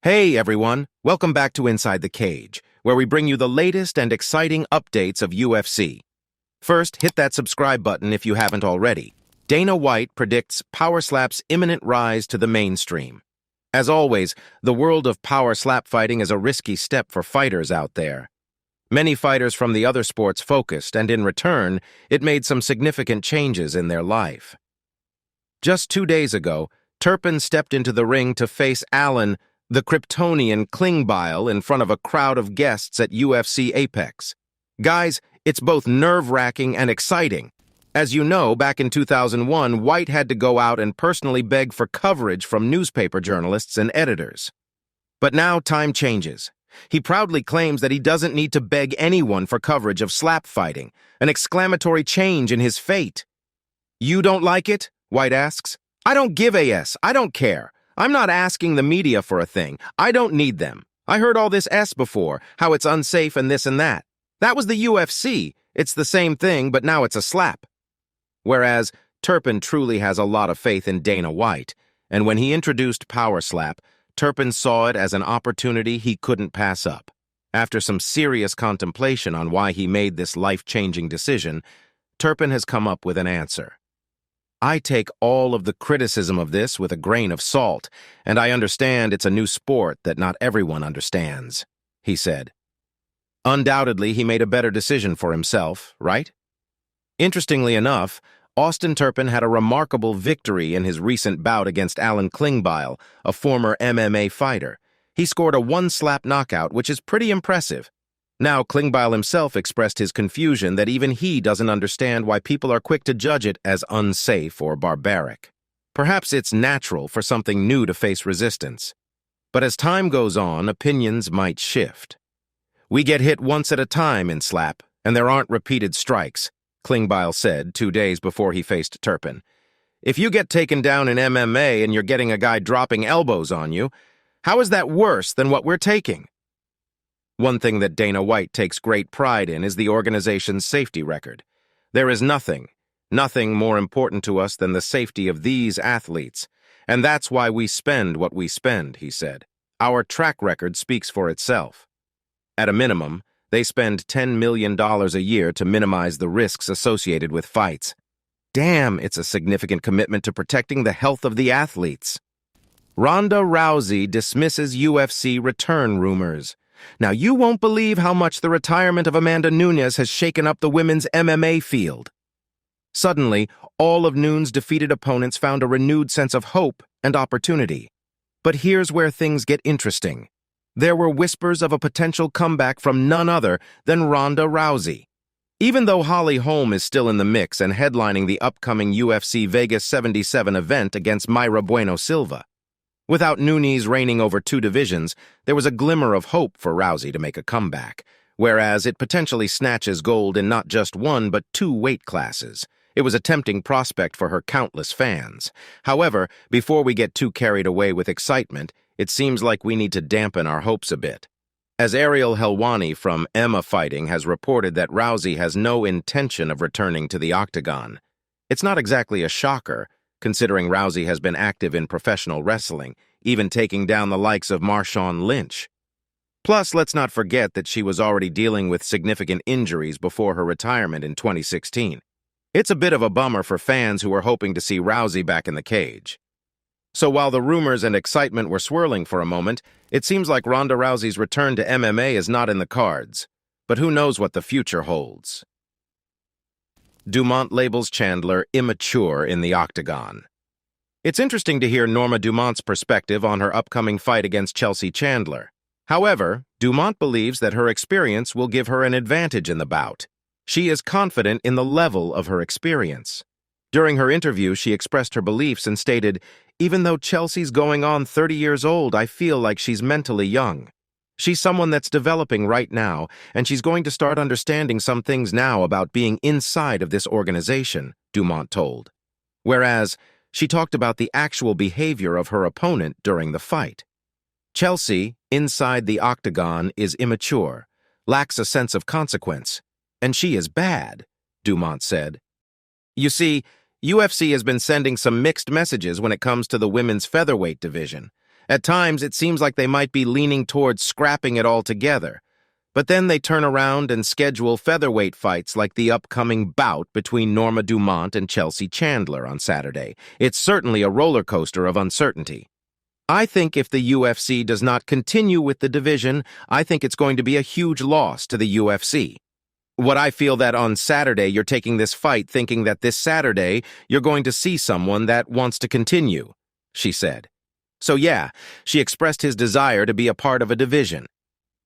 Hey everyone, welcome back to Inside the Cage, where we bring you the latest and exciting updates of UFC. First, hit that subscribe button if you haven't already. Dana White predicts Power Slap's imminent rise to the mainstream. As always, the world of power slap fighting is a risky step for fighters out there. Many fighters from the other sports focused, and in return, it made some significant changes in their life. Just 2 days ago, Turpin stepped into the ring to face Allen, the Kryptonian Klingbile, in front of a crowd of guests at UFC Apex. Guys, it's both nerve-wracking and exciting. As you know, back in 2001, White had to go out and personally beg for coverage from newspaper journalists and editors. But now time changes. He proudly claims that he doesn't need to beg anyone for coverage of slap fighting, an exclamatory change in his fate. "You don't like it?" White asks. "I don't give a s. I don't care. I'm not asking the media for a thing. I don't need them. I heard all this S before, how it's unsafe and this and that. That was the UFC. It's the same thing, but now it's a slap." Whereas Turpin truly has a lot of faith in Dana White, and when he introduced Power Slap, Turpin saw it as an opportunity he couldn't pass up. After some serious contemplation on why he made this life-changing decision, Turpin has come up with an answer. "I take all of the criticism of this with a grain of salt, and I understand it's a new sport that not everyone understands," he said. Undoubtedly, he made a better decision for himself, right? Interestingly enough, Austin Turpin had a remarkable victory in his recent bout against Allen Klingbile, a former MMA fighter. He scored a one-slap knockout, which is pretty impressive. Now, Klingbile himself expressed his confusion that even he doesn't understand why people are quick to judge it as unsafe or barbaric. Perhaps it's natural for something new to face resistance. But as time goes on, opinions might shift. "We get hit once at a time in slap, and there aren't repeated strikes," Klingbile said 2 days before he faced Turpin. "If you get taken down in MMA and you're getting a guy dropping elbows on you, how is that worse than what we're taking?" One thing that Dana White takes great pride in is the organization's safety record. "There is nothing more important to us than the safety of these athletes, and that's why we spend what we spend," he said. "Our track record speaks for itself." At a minimum, they spend $10 million a year to minimize the risks associated with fights. Damn, it's a significant commitment to protecting the health of the athletes. Ronda Rousey dismisses UFC return rumors. Now, you won't believe how much the retirement of Amanda Nunes has shaken up the women's MMA field. Suddenly, all of Nunes' defeated opponents found a renewed sense of hope and opportunity. But here's where things get interesting. There were whispers of a potential comeback from none other than Ronda Rousey. Even though Holly Holm is still in the mix and headlining the upcoming UFC Vegas 77 event against Mayra Bueno Silva. Without Nunes reigning over 2 divisions, there was a glimmer of hope for Rousey to make a comeback, whereas it potentially snatches gold in not just 1 but 2 weight classes. It was a tempting prospect for her countless fans. However, before we get too carried away with excitement, it seems like we need to dampen our hopes a bit. As Ariel Helwani from Emma Fighting has reported that Rousey has no intention of returning to the Octagon. It's not exactly a shocker, considering Rousey has been active in professional wrestling, even taking down the likes of Marshawn Lynch. Plus, let's not forget that she was already dealing with significant injuries before her retirement in 2016. It's a bit of a bummer for fans who were hoping to see Rousey back in the cage. So while the rumors and excitement were swirling for a moment, it seems like Ronda Rousey's return to MMA is not in the cards. But who knows what the future holds? Dumont labels Chandler immature in the Octagon. It's interesting to hear Norma Dumont's perspective on her upcoming fight against Chelsea Chandler. However, Dumont believes that her experience will give her an advantage in the bout. She is confident in the level of her experience. During her interview, she expressed her beliefs and stated, "Even though Chelsea's going on 30 years old, I feel like she's mentally young. She's someone that's developing right now, and she's going to start understanding some things now about being inside of this organization," Dumont told. Whereas, she talked about the actual behavior of her opponent during the fight. "Chelsea, inside the Octagon, is immature, lacks a sense of consequence, and she is bad," Dumont said. "You see, UFC has been sending some mixed messages when it comes to the women's featherweight division. At times, it seems like they might be leaning towards scrapping it altogether. But then they turn around and schedule featherweight fights like the upcoming bout between Norma Dumont and Chandler on Saturday. It's certainly a roller coaster of uncertainty. I think if the UFC does not continue with the division, I think it's going to be a huge loss to the UFC. What I feel that on Saturday you're taking this fight thinking that this Saturday you're going to see someone that wants to continue, she said. So yeah, she expressed his desire to be a part of a division.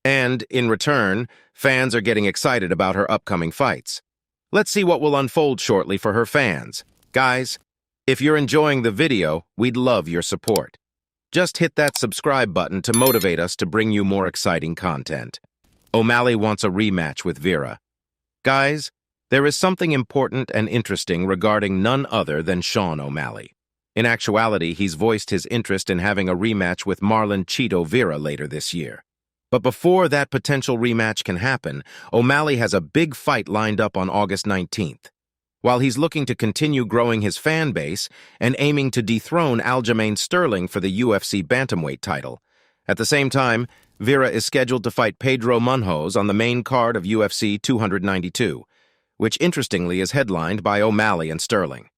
And, in return, fans are getting excited about her upcoming fights. Let's see what will unfold shortly for her fans. Guys, if you're enjoying the video, we'd love your support. Just hit that subscribe button to motivate us to bring you more exciting content. O'Malley wants a rematch with Vera. Guys, there is something important and interesting regarding none other than Sean O'Malley. In actuality, he's voiced his interest in having a rematch with Marlon Vera later this year. But before that potential rematch can happen, O'Malley has a big fight lined up on August 19th. While he's looking to continue growing his fan base and aiming to dethrone Aljamain Sterling for the UFC bantamweight title. At the same time, Vera is scheduled to fight Pedro Munhoz on the main card of UFC 292, which interestingly is headlined by O'Malley and Sterling.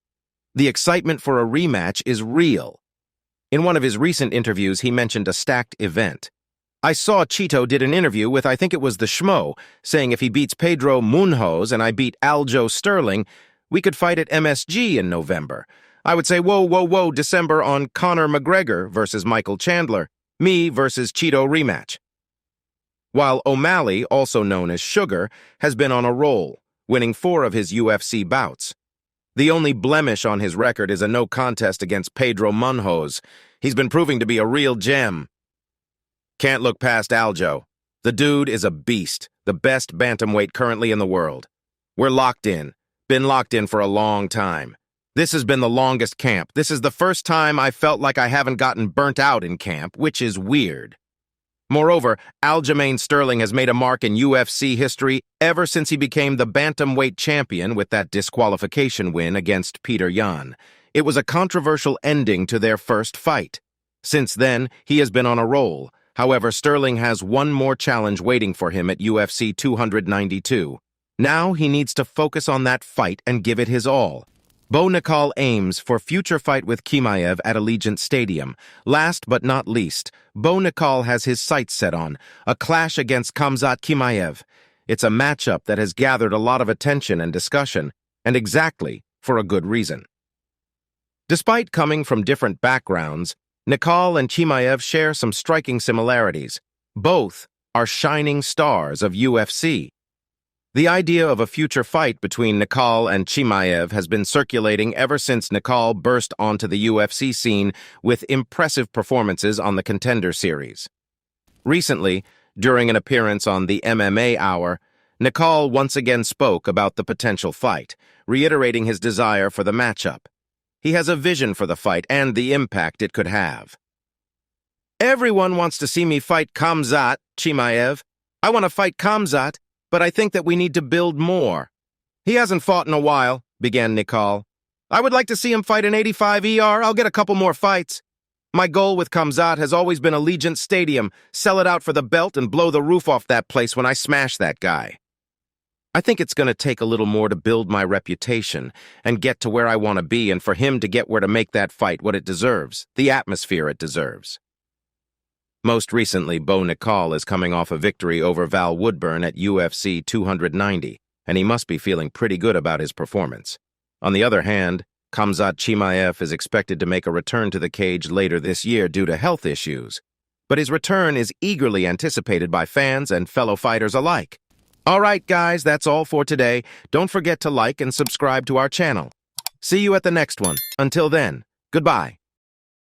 The excitement for a rematch is real. In one of his recent interviews, he mentioned a stacked event. I saw Chito did an interview with, I think it was the Schmo, saying if he beats Pedro Munhoz and I beat Aljo Sterling, we could fight at MSG in November. I would say, whoa, December on Conor McGregor versus Michael Chandler, me versus Chito rematch. While O'Malley, also known as Sugar, has been on a roll, winning 4 of his UFC bouts. The only blemish on his record is a no contest against Pedro Munhoz. He's been proving to be a real gem. Can't look past Aljo. The dude is a beast, the best bantamweight currently in the world. We're locked in. Been locked in for a long time. This has been the longest camp. This is the first time I felt like I haven't gotten burnt out in camp, which is weird. Moreover, Aljamain Sterling has made a mark in UFC history ever since he became the bantamweight champion with that disqualification win against Peter Yan. It was a controversial ending to their first fight. Since then, he has been on a roll. However, Sterling has one more challenge waiting for him at UFC 292. Now he needs to focus on that fight and give it his all. Nickal aims for future fight with Chimaev at Allegiant Stadium. Last but not least, Nickal has his sights set on a clash against Khamzat Chimaev. It's a matchup that has gathered a lot of attention and discussion, and exactly for a good reason. Despite coming from different backgrounds, Nickal and Chimaev share some striking similarities. Both are shining stars of UFC. The idea of a future fight between Nickal and Chimaev has been circulating ever since Nickal burst onto the UFC scene with impressive performances on the Contender Series. Recently, during an appearance on the MMA Hour, Nickal once again spoke about the potential fight, reiterating his desire for the matchup. He has a vision for the fight and the impact it could have. Everyone wants to see me fight Khamzat Chimaev. I want to fight Khamzat, but I think that we need to build more. He hasn't fought in a while, began Nickal. I would like to see him fight an 85 ER. I'll get a couple more fights. My goal with Khamzat has always been Allegiant Stadium, sell it out for the belt and blow the roof off that place when I smash that guy. I think it's going to take a little more to build my reputation and get to where I want to be and for him to get where to make that fight what it deserves, the atmosphere it deserves. Most recently, Nickal is coming off a victory over Val Woodburn at UFC 290, and he must be feeling pretty good about his performance. On the other hand, Khamzat Chimaev is expected to make a return to the cage later this year due to health issues, but his return is eagerly anticipated by fans and fellow fighters alike. All right, guys, that's all for today. Don't forget to like and subscribe to our channel. See you at the next one. Until then, goodbye.